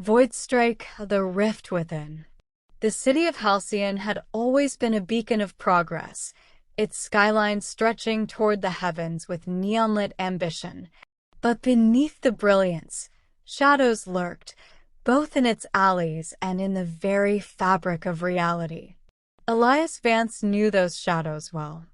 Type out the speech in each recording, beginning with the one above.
Voidstrike, the rift within. The city of Halcyon had always been a beacon of progress, its skyline stretching toward the heavens with neon-lit ambition. But beneath the brilliance, shadows lurked, both in its alleys and in the very fabric of reality. Elias Vance knew those shadows well.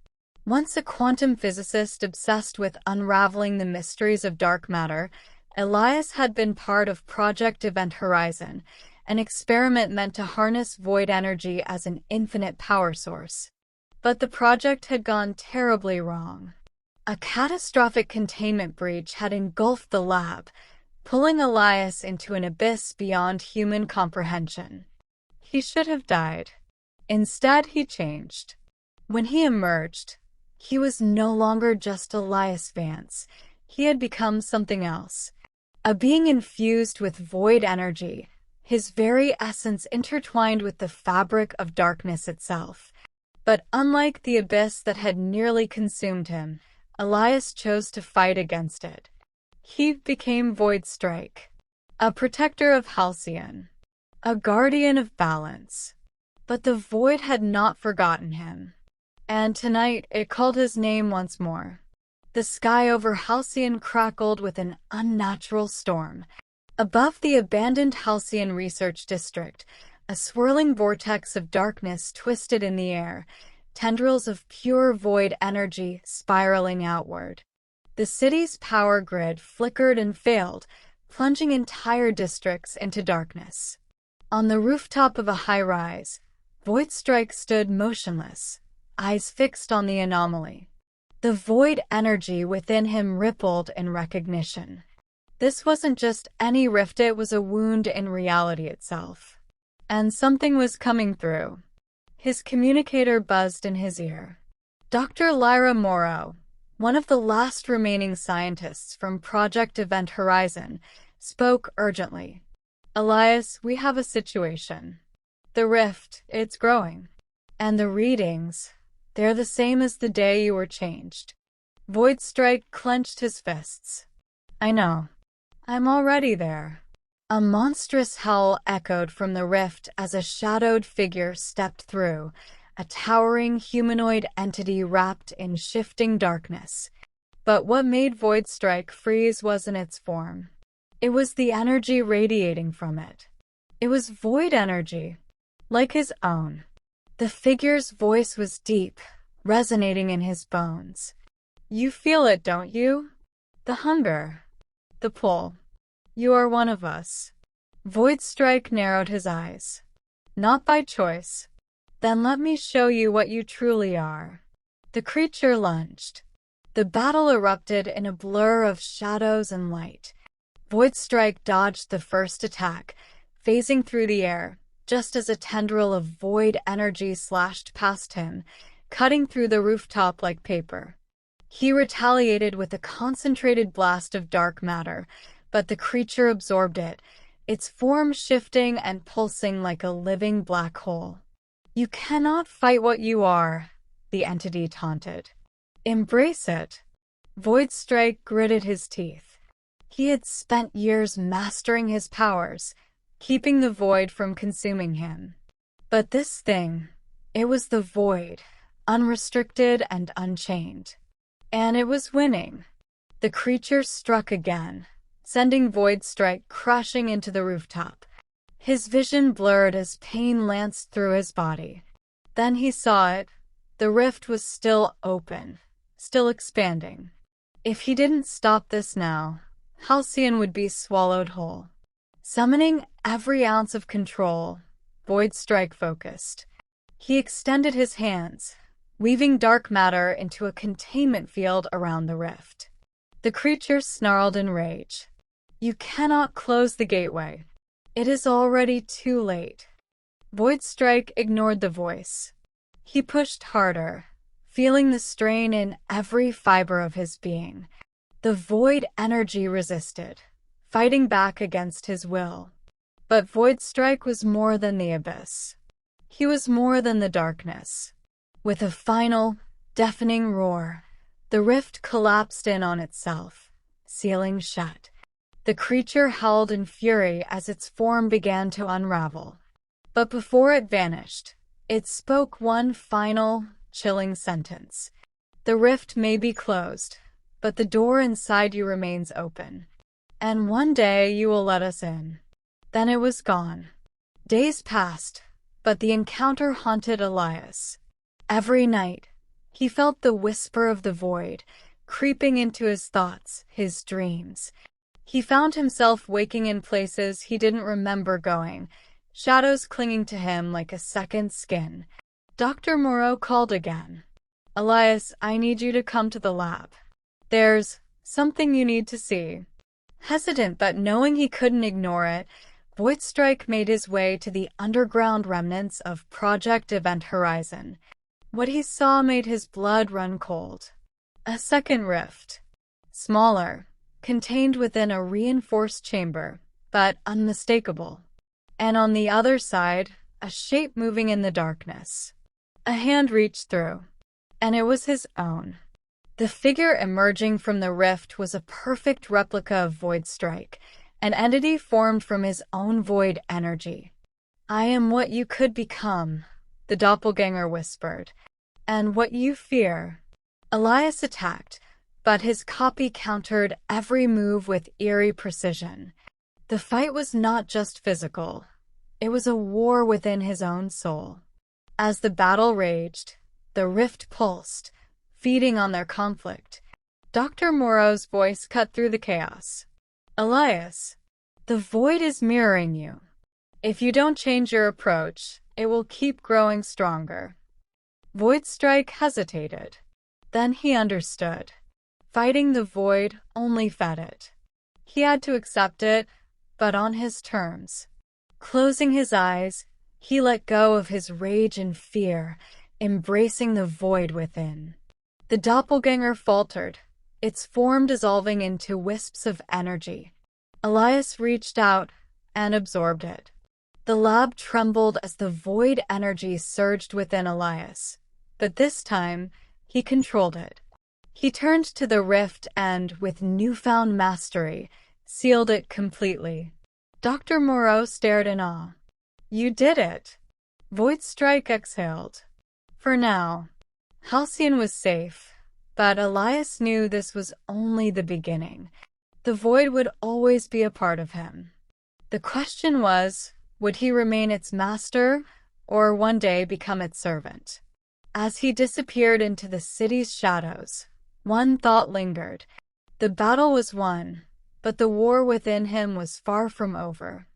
Once a quantum physicist obsessed with unraveling the mysteries of dark matter, Elias had been part of Project Event Horizon, an experiment meant to harness void energy as an infinite power source. But the project had gone terribly wrong. A catastrophic containment breach had engulfed the lab, pulling Elias into an abyss beyond human comprehension. He should have died. Instead, he changed. When he emerged, he was no longer just Elias Vance. He had become something else. A being infused with void energy, his very essence intertwined with the fabric of darkness itself. But unlike the abyss that had nearly consumed him, Elias chose to fight against it. He became Voidstrike, a protector of Halcyon, a guardian of balance. But the void had not forgotten him, and tonight it called his name once more. The sky over Halcyon crackled with an unnatural storm. Above the abandoned Halcyon Research District, a swirling vortex of darkness twisted in the air, tendrils of pure void energy spiraling outward. The city's power grid flickered and failed, plunging entire districts into darkness. On the rooftop of a high-rise, Voidstrike stood motionless, eyes fixed on the anomaly. The void energy within him rippled in recognition. This wasn't just any rift, it was a wound in reality itself. And something was coming through. His communicator buzzed in his ear. Dr. Lyra Morrow, one of the last remaining scientists from Project Event Horizon, spoke urgently. Elias, we have a situation. The rift, it's growing. And the readings, they're the same as the day you were changed. Voidstrike clenched his fists. I know. I'm already there. A monstrous howl echoed from the rift as a shadowed figure stepped through, a towering humanoid entity wrapped in shifting darkness. But what made Voidstrike freeze wasn't its form. It was the energy radiating from it. It was void energy, like his own. The figure's voice was deep, resonating in his bones. You feel it, don't you? The hunger. The pull. You are one of us. Voidstrike narrowed his eyes. Not by choice. Then let me show you what you truly are. The creature lunged. The battle erupted in a blur of shadows and light. Voidstrike dodged the first attack, phasing through the air, just as a tendril of void energy slashed past him, cutting through the rooftop like paper. He retaliated with a concentrated blast of dark matter, but the creature absorbed it, its form shifting and pulsing like a living black hole. You cannot fight what you are, the entity taunted. Embrace it. Voidstrike gritted his teeth. He had spent years mastering his powers, keeping the void from consuming him. But this thing, it was the void, unrestricted and unchained. And it was winning. The creature struck again, sending Voidstrike crashing into the rooftop. His vision blurred as pain lanced through his body. Then he saw it. The rift was still open, still expanding. If he didn't stop this now, Halcyon would be swallowed whole. Summoning every ounce of control, Voidstrike focused. He extended his hands, weaving dark matter into a containment field around the rift. The creature snarled in rage. You cannot close the gateway. It is already too late. Voidstrike ignored the voice. He pushed harder, feeling the strain in every fiber of his being. The void energy resisted, fighting back against his will. But Voidstrike was more than the abyss. He was more than the darkness. With a final, deafening roar, the rift collapsed in on itself, sealing shut. The creature howled in fury as its form began to unravel. But before it vanished, it spoke one final, chilling sentence. The rift may be closed, but the door inside you remains open. And one day you will let us in. Then it was gone. Days passed, but the encounter haunted Elias. Every night, he felt the whisper of the void, creeping into his thoughts, his dreams. He found himself waking in places he didn't remember going, shadows clinging to him like a second skin. Dr. Moreau called again. "Elias, I need you to come to the lab. There's something you need to see." Hesitant but knowing he couldn't ignore it, Voidstrike made his way to the underground remnants of Project Event Horizon. What he saw made his blood run cold. A second rift. Smaller, contained within a reinforced chamber, but unmistakable. And on the other side, a shape moving in the darkness. A hand reached through, and it was his own. The figure emerging from the rift was a perfect replica of Voidstrike, an entity formed from his own void energy. "I am what you could become," the doppelganger whispered. "And what you fear." Elias attacked, but his copy countered every move with eerie precision. The fight was not just physical. It was a war within his own soul. As the battle raged, the rift pulsed, feeding on their conflict. Dr. Moreau's voice cut through the chaos. "Elias, the void is mirroring you. If you don't change your approach, it will keep growing stronger." Voidstrike hesitated. Then he understood. Fighting the void only fed it. He had to accept it, but on his terms. Closing his eyes, he let go of his rage and fear, embracing the void within. The doppelganger faltered, its form dissolving into wisps of energy. Elias reached out and absorbed it. The lab trembled as the void energy surged within Elias, but this time, he controlled it. He turned to the rift and, with newfound mastery, sealed it completely. Dr. Moreau stared in awe. "You did it." Voidstrike exhaled. For now, Halcyon was safe, but Elias knew this was only the beginning. The void would always be a part of him. The question was, would he remain its master, or one day become its servant? As he disappeared into the city's shadows, one thought lingered. The battle was won, but the war within him was far from over.